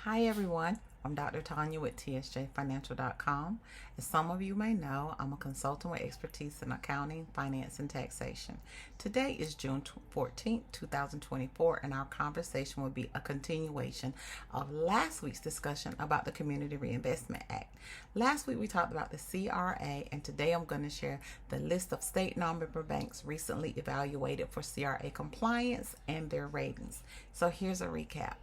Hi everyone, I'm Dr. Tanya with tsjfinancial.com. As some of you may know, I'm a consultant with expertise in accounting, finance, and taxation. Today is June 14th, 2024, and our conversation will be a continuation of last week's discussion about the Community Reinvestment Act. Last week we talked about the CRA, and today I'm going to share the list of state non-member banks recently evaluated for CRA compliance and their ratings. So here's a recap.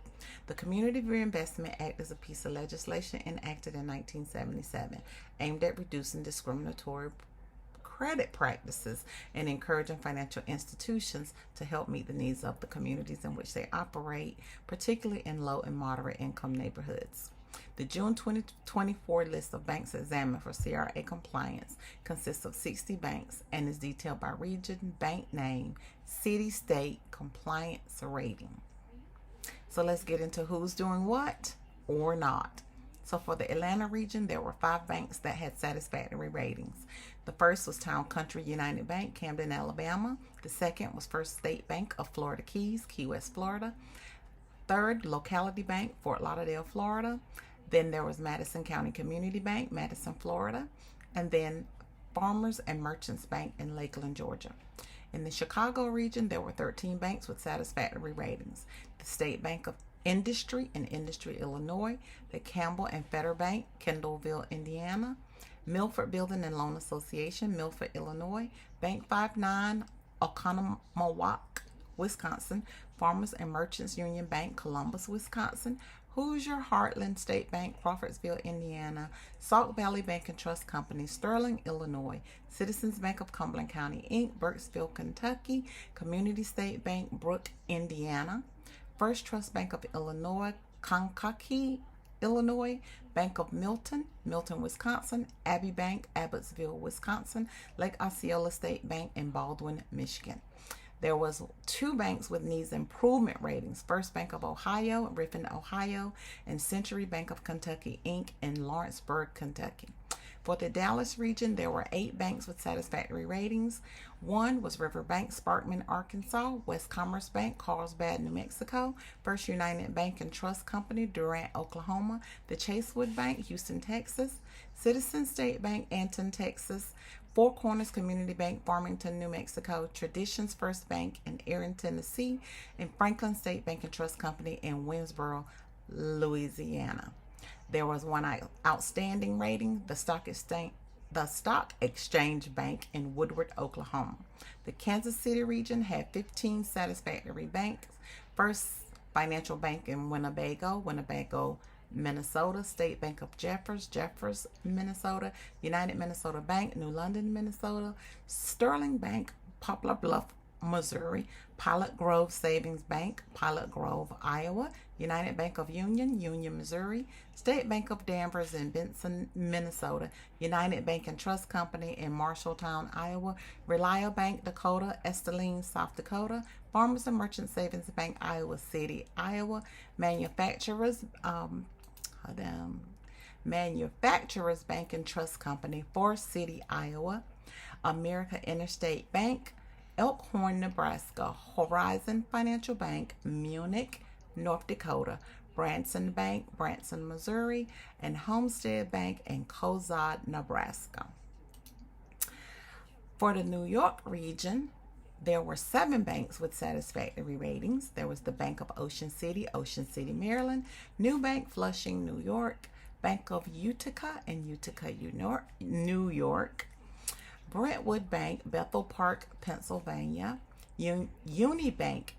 The Community Reinvestment Act is a piece of legislation enacted in 1977 aimed at reducing discriminatory credit practices and encouraging financial institutions to help meet the needs of the communities in which they operate, particularly in low and moderate income neighborhoods. The June 2024 list of banks examined for CRA compliance consists of 60 banks and is detailed by region, bank name, city, state, compliance rating. So let's get into who's doing what or not. So for the Atlanta region, there were 5 banks that had satisfactory ratings. The first was Town Country United Bank, Camden, Alabama. The second was First State Bank of Florida Keys, Key West, Florida. Third, Locality Bank, Fort Lauderdale, Florida. Then there was Madison County Community Bank, Madison, Florida. And then Farmers and Merchants Bank in Lakeland, Georgia. In the Chicago region, there were 13 banks with satisfactory ratings. The State Bank of Industry in Industry, Illinois, the Campbell and Fetter Bank, Kendallville, Indiana, Milford Building and Loan Association, Milford, Illinois, Bank 59, Oconomowoc, Wisconsin, Farmers and Merchants Union Bank, Columbus, Wisconsin, Hoosier Heartland State Bank, Crawfordsville, Indiana, Sauk Valley Bank and Trust Company, Sterling, Illinois, Citizens Bank of Cumberland County, Inc., Burkesville, Kentucky, Community State Bank, Brooke, Indiana, First Trust Bank of Illinois, Kankakee, Illinois, Bank of Milton, Milton, Wisconsin, Abbey Bank, Abbotsville, Wisconsin, Lake Osceola State Bank in Baldwin, Michigan. There was 2 banks with needs improvement ratings, First Bank of Ohio, Riffin, Ohio, and Century Bank of Kentucky, Inc. in Lawrenceburg, Kentucky. For the Dallas region, there were 8 banks with satisfactory ratings. 1 was Riverbank, Sparkman, Arkansas, West Commerce Bank, Carlsbad, New Mexico, First United Bank and Trust Company, Durant, Oklahoma, the Chasewood Bank, Houston, Texas, Citizen State Bank, Anton, Texas, Four Corners Community Bank, Farmington, New Mexico, Traditions First Bank in Erin, Tennessee, and Franklin State Bank and Trust Company in Winsboro, Louisiana. There was 1 outstanding rating, the Stock Exchange Bank in Woodward, Oklahoma. The Kansas City region had 15 satisfactory banks. First Financial Bank in Winnebago, Minnesota, State Bank of Jeffers, Minnesota, United Minnesota Bank, New London, Minnesota, Sterling Bank, Poplar Bluff, Missouri, Pilot Grove Savings Bank, Pilot Grove, Iowa, United Bank of Union, Missouri, State Bank of Danvers in Benson, Minnesota, United Bank and Trust Company in Marshalltown, Iowa, Relia Bank, Dakota, Esteline, South Dakota, Farmers and Merchant Savings Bank, Iowa City, Iowa, Manufacturers Bank and Trust Company, Forest City, Iowa, America Interstate Bank, Elkhorn, Nebraska, Horizon Financial Bank, Munich, North Dakota, Branson Bank, Branson, Missouri, and Homestead Bank in Cozad, Nebraska. For the New York region, there were 7 banks with satisfactory ratings. There was the Bank of Ocean City, Maryland, New Bank, Flushing, New York, Bank of Utica in Utica, New York, Brentwood Bank, Bethel Park, Pennsylvania, Unibank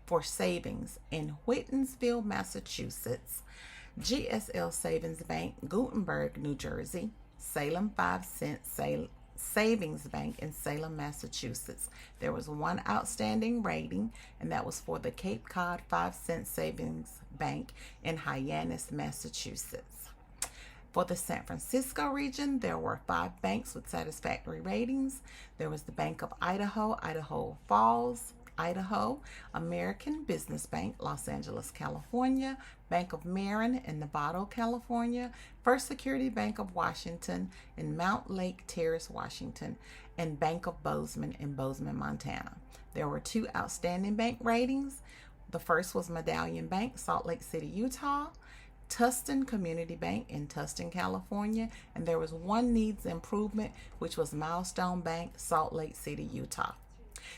for Savings in Whitensville, Massachusetts, GSL Savings Bank, Gutenberg, New Jersey, Salem 5 Cent Savings Bank in Salem, Massachusetts. There was 1 outstanding rating, and that was for the Cape Cod 5 Cent Savings Bank in Hyannis, Massachusetts. For the San Francisco region, there were 5 banks with satisfactory ratings. There was the Bank of Idaho, Idaho Falls, Idaho, American Business Bank, Los Angeles, California, Bank of Marin in Novato, California, First Security Bank of Washington in Mount Lake Terrace, Washington, and Bank of Bozeman in Bozeman, Montana. There were 2 outstanding bank ratings. The first was Medallion Bank, Salt Lake City, Utah, Tustin Community Bank in Tustin, California, and there was one needs improvement, which was Milestone Bank, Salt Lake City, Utah.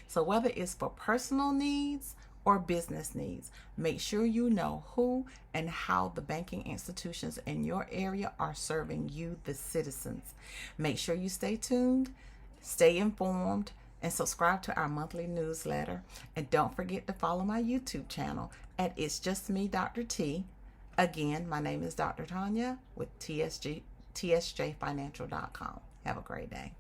So whether it's for personal needs or business needs, make sure you know who and how the banking institutions in your area are serving you, the citizens. Make sure you stay tuned, stay informed, and subscribe to our monthly newsletter. And don't forget to follow my YouTube channel at It's Just Me, Dr. T. Again, my name is Dr. Tanya with TSJFinancial.com. Have a great day.